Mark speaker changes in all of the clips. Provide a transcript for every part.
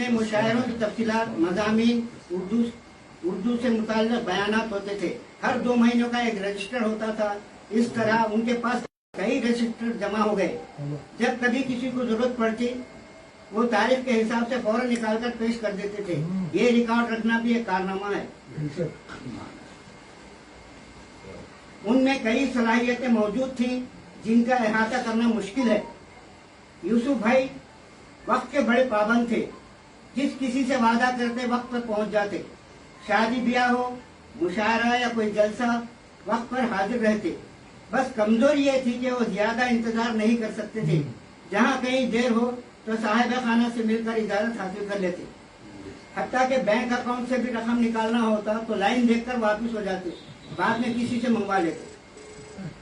Speaker 1: میں مشاعروں کی تفصیلات مضامین اردو سے متعلق بیانات ہوتے تھے. ہر 2 مہینوں کا ایک رجسٹر ہوتا تھا. اس طرح ان کے پاس کئی رجسٹر جمع ہو گئے. جب کبھی کسی کو ضرورت پڑتی وہ تاریخ کے حساب سے فوراً نکال کر پیش کر دیتے تھے. یہ ریکارڈ رکھنا بھی ایک کارنامہ ہے. ان میں کئی صلاحیتیں موجود تھیں جن کا احاطہ کرنا مشکل ہے. یوسف بھائی وقت کے بڑے پابند تھے. جس کسی سے وعدہ کرتے وقت پر پہنچ جاتے. شادی بیاہ ہو، مشاعرہ یا کوئی جلسہ، وقت پر حاضر رہتے. بس کمزوری یہ تھی کہ وہ زیادہ انتظار نہیں کر سکتے تھے. جہاں کہیں دیر ہو تو صاحب خانہ سے مل کر اجازت حاصل کر لیتے. حتیٰ کہ بینک اکاؤنٹ سے بھی رقم نکالنا ہوتا تو لائن دیکھ کر واپس ہو جاتے. بعد میں کسی سے منگوا لیتے.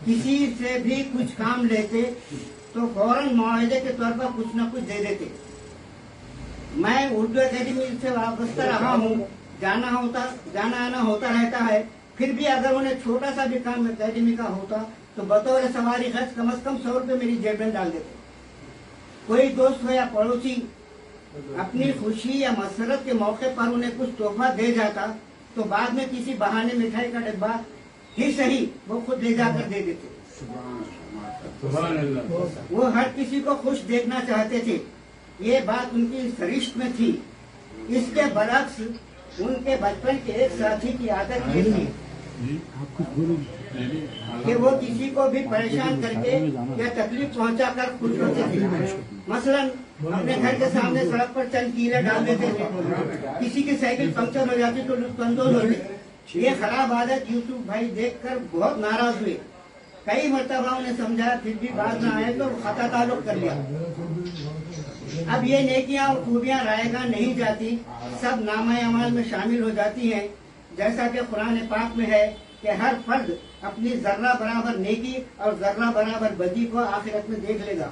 Speaker 1: کسی سے بھی کچھ کام لیتے تو فوراً معاہدے کے طور پر کچھ نہ کچھ دے دیتے. میں اردو اکیڈمی سے وابستہ رہا ہوں. جانا آنا ہوتا رہتا ہے. پھر بھی اگر انہیں چھوٹا سا بھی کام اکیڈمی کا ہوتا تو بطور سواری خرچ کم از کم 100 روپے میری جیب میں ڈال دیتے. کوئی دوست ہو یا پڑوسی اپنی خوشی یا مسرت کے موقع پر انہیں کچھ تحفہ دے جاتا تو بعد میں کسی بہانے مٹھائی کا ڈبہ ہی صحیح وہ خود لے جا کر دے دیتے. وہ ہر کسی کو خوش دیکھنا چاہتے تھے. یہ بات ان کی سرشت میں تھی. اس کے برعکس ان کے بچپن کے ایک ساتھی کی عادت یہ تھی کہ وہ کسی کو بھی پریشان کر کے یا تکلیف پہنچا کر خوش ہوتے تھے. مثلاً اپنے گھر کے سامنے سڑک پر چند کیلے ڈال دیتے تھے. کسی کی سائیکل پنکچر ہو جاتی تو لطف اندوز ہوتے. یہ خراب عادت یوسف بھائی دیکھ کر بہت ناراض ہوئے. کئی مرتبہ انہیں سمجھایا پھر بھی بات نہ آئے تو خطا تعلق کر لیا. اب یہ نیکیاں اور خوبیاں رائے گاہ نہیں جاتی، سب نامہ اعمال میں شامل ہو جاتی ہیں. جیسا کہ قرآن پاک میں ہے کہ ہر فرد اپنی ذرہ برابر نیکی اور ذرہ برابر بدی کو آخرت میں دیکھ لے گا.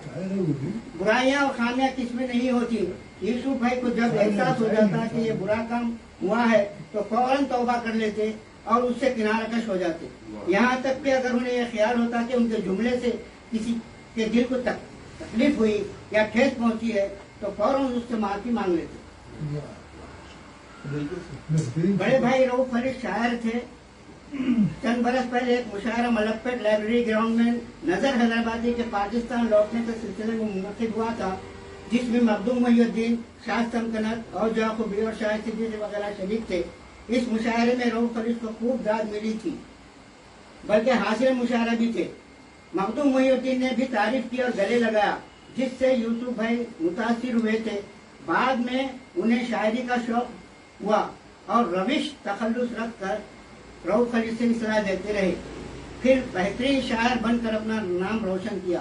Speaker 1: برائیاں اور خامیاں کس میں نہیں ہوتی. یوسف بھائی کو جب احساس ہو جاتا کہ یہ برا کام ہوا ہے تو فوراً توبہ کر لیتے اور اس سے کنارہ کش ہو جاتے. یہاں تک کہ اگر انہیں یہ خیال ہوتا کہ ان کے جملے سے کسی کے دل کو تکلیف ہوئی یا ٹھیس پہنچی ہے تو فوراً اس سے معافی مانگ لیتے. بڑے بھائی رؤف فرید شاعر تھے. چند برس پہلے ایک مشاعرہ ملکپیٹ لائبریری گراؤنڈ میں نظر حیدرآبادی کے پاکستان لوٹنے کے سلسلے میں منعقد ہوا تھا، جس میں مخدوم محی الدین، شاہ سمکنت اور جعفری اور شاہ صدیقی وغیرہ شریک تھے. اس مشاعرے میں رؤف فرید کو خوب داد ملی تھی، بلکہ حاصل مشاعرہ بھی تھے. مخدوم محی الدین نے بھی تعریف کی اور گلے لگایا، جس سے یوسف بھائی متاثر ہوئے تھے. بعد میں انہیں شاعری کا شوق ہوا اور روش تخلص رکھ کر رؤف فرید سے اصلاح دیتے رہے. پھر بہترین شاعر بن کر اپنا نام روشن کیا.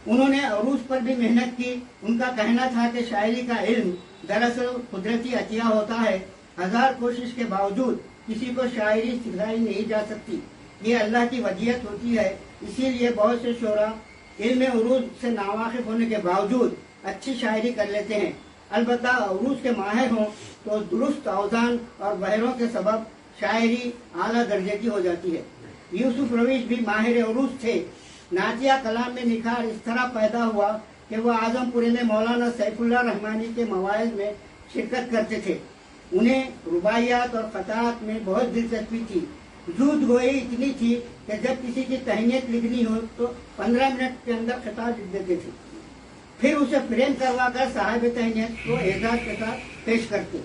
Speaker 1: انہوں نے عروض پر بھی محنت کی. ان کا کہنا تھا کہ شاعری کا علم دراصل قدرتی عطیہ ہوتا ہے. 1000 کوشش کے باوجود کسی کو شاعری سکھلائی نہیں جا سکتی. یہ اللہ کی ودیعت ہوتی ہے. اسی لیے بہت سے شعراء علم عروض سے ناواقف ہونے کے باوجود اچھی شاعری کر لیتے ہیں. البتہ عروض کے ماہر ہوں تو درست اوزان اور بحروں کے سبب شاعری اعلیٰ درجے کی ہو جاتی ہے. یوسف رویش بھی ماہر عروض تھے. نعتیہ کلام میں نکھار اس طرح پیدا ہوا کہ وہ اعظم پورے میں مولانا سیف اللہ رحمانی کے مواعظ میں شرکت کرتے تھے. انہیں رباعیات اور قطعات میں بہت دلچسپی تھی. زود گوئی اتنی تھی کہ جب کسی کی تہنیت لکھنی ہو تو 15 منٹ کے اندر خطاب لکھ دیتے تھے. پھر اسے فریم کروا کر صاحب تہنیت کو اعزاز کے ساتھ پیش کرتے.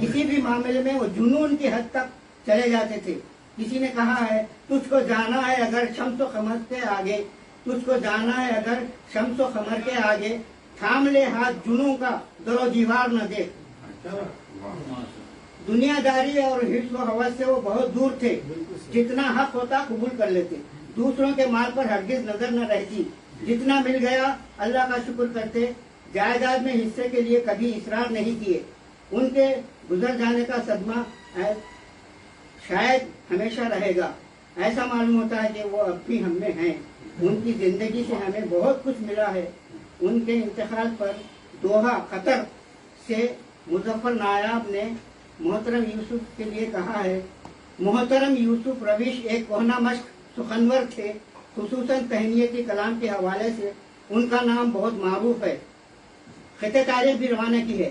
Speaker 1: کسی بھی معاملے میں وہ جنون کی حد تک چلے جاتے تھے. کسی نے کہا ہے تجھ کو جانا ہے اگر شمس و قمر کے آگے، تجھ کو جانا ہے اگر شمس و قمر کے آگے، تھام لے ہاتھ جنوں کا در و دیوار نہ دیکھ. دنیا داری اور حرص و ہوس سے وہ بہت دور تھے. جتنا حق ہوتا قبول کر لیتے. دوسروں کے مال پر ہرگز نظر نہ رہتی. جتنا مل گیا اللہ کا شکر کرتے. جائیداد میں حصے کے لیے کبھی اصرار نہیں کیے. ان کے گزر جانے کا صدمہ شاید ہمیشہ رہے گا. ایسا معلوم ہوتا ہے کہ وہ اب بھی ہم میں ہیں. ان کی زندگی سے ہمیں بہت کچھ ملا ہے. ان کے انتقال پر دوحہ قطر سے مظفر نایاب نے محترم یوسف کے لیے کہا ہے، محترم یوسف رویش ایک کوہنا مشق سخنور تھے. خصوصاً تہنیتی کلام کے حوالے سے ان کا نام بہت معروف ہے. خط تاریخ بھی روانہ کی ہے.